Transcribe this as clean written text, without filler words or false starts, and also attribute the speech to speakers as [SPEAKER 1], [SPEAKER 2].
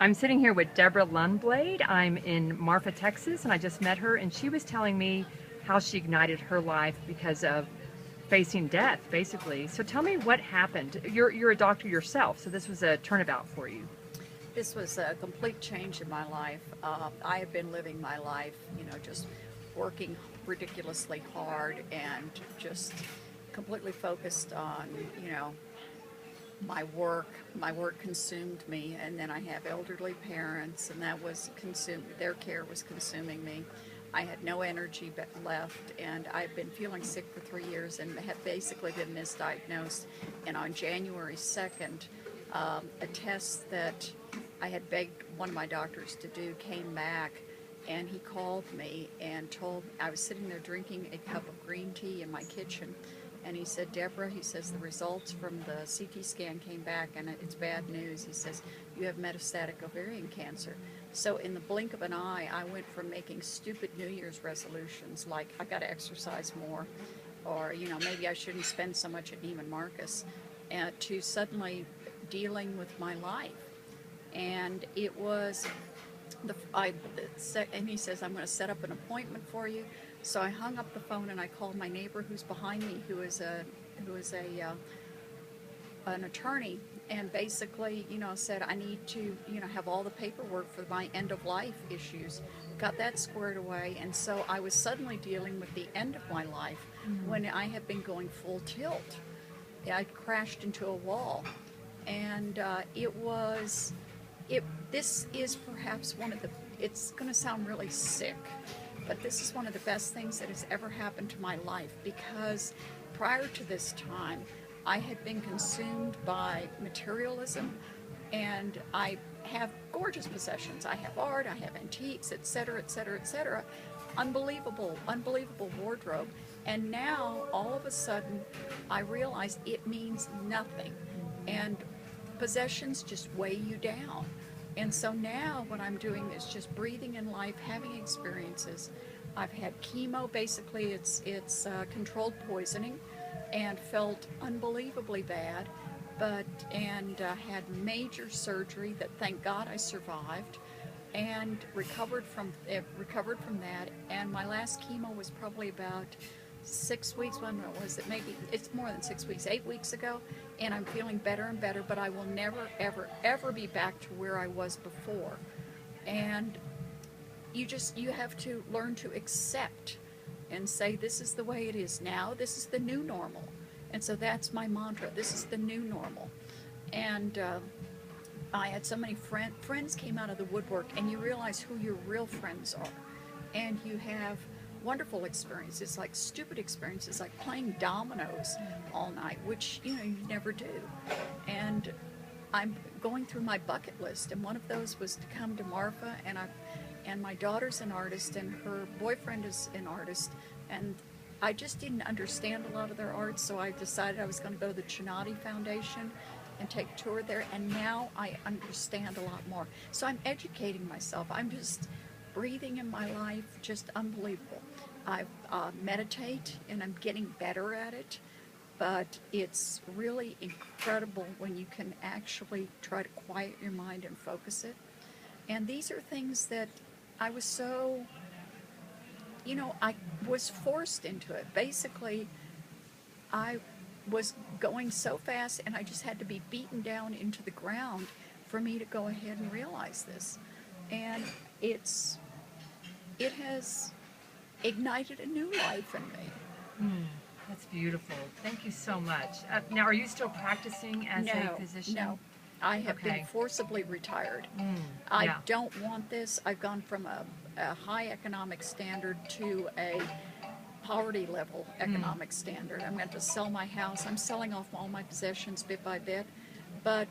[SPEAKER 1] I'm sitting here with Deborah Lundblade. I'm in Marfa, Texas, and I just met her, and she was telling me how she ignited her life because of facing death, basically. So tell me what happened. You're a doctor yourself, so this was a turnabout for you.
[SPEAKER 2] This was a complete change in my life. I have been living my life, just working ridiculously hard and just completely focused on, my work. My work consumed me, and then I have elderly parents, and that was consumed. Their care was consuming me. I had no energy left, and I've been feeling sick for 3 years and have basically been misdiagnosed. And on January 2nd, a test that I had begged one of my doctors to do came back, and he called me and told I was sitting there drinking a cup of green tea in my kitchen, and he said, Deborah, he says, the results from the CT scan came back and it's bad news. He says, you have metastatic ovarian cancer. So in the blink of an eye, I went from making stupid New Year's resolutions like I got to exercise more, or maybe I shouldn't spend so much at Neiman Marcus, to suddenly dealing with my life. And it was and he says, I'm going to set up an appointment for you. So I hung up the phone and I called my neighbor who's behind me, who is an attorney, and basically, said I need to, have all the paperwork for my end of life issues. Got that squared away, and so I was suddenly dealing with the end of my life when I had been going full tilt. I crashed into a wall, and this is perhaps one of the, it's going to sound really sick, but this is one of the best things that has ever happened to my life, because prior to this time, I had been consumed by materialism, and I have gorgeous possessions. I have art, I have antiques, etc., etc., etc. Unbelievable, unbelievable wardrobe. And now, all of a sudden, I realize it means nothing. And possessions just weigh you down. And so now what I'm doing is just breathing in life, having experiences. I've had chemo, basically it's controlled poisoning, and felt unbelievably bad, and had major surgery that thank God I survived, and recovered from that. And my last chemo was probably about 6 weeks. When was it? Maybe it's more than 6 weeks, 8 weeks ago. And I'm feeling better and better, but I will never, ever, ever be back to where I was before. And you have to learn to accept and say, this is the way it is now. This is the new normal. And so that's my mantra. This is the new normal. And I had so many friends came out of the woodwork, and you realize who your real friends are. And you have wonderful experiences, like stupid experiences, like playing dominoes all night, which you never do. And I'm going through my bucket list, and one of those was to come to Marfa, and my daughter's an artist, and her boyfriend is an artist, and I just didn't understand a lot of their art, so I decided I was going to go to the Chinati Foundation and take a tour there, and now I understand a lot more. So I'm educating myself. I'm just breathing in my life, just unbelievable. I meditate, and I'm getting better at it, but it's really incredible when you can actually try to quiet your mind and focus it. And these are things that I was so, I was forced into it. Basically, I was going so fast, and I just had to be beaten down into the ground for me to go ahead and realize this. And it has ignited a new life in me.
[SPEAKER 1] That's beautiful. Thank you so much. Now, are you still practicing as a physician?
[SPEAKER 2] No. I have been forcibly retired. I don't want this. I've gone from a high economic standard to a poverty level economic standard. I'm going to sell my house. I'm selling off all my possessions bit by bit. But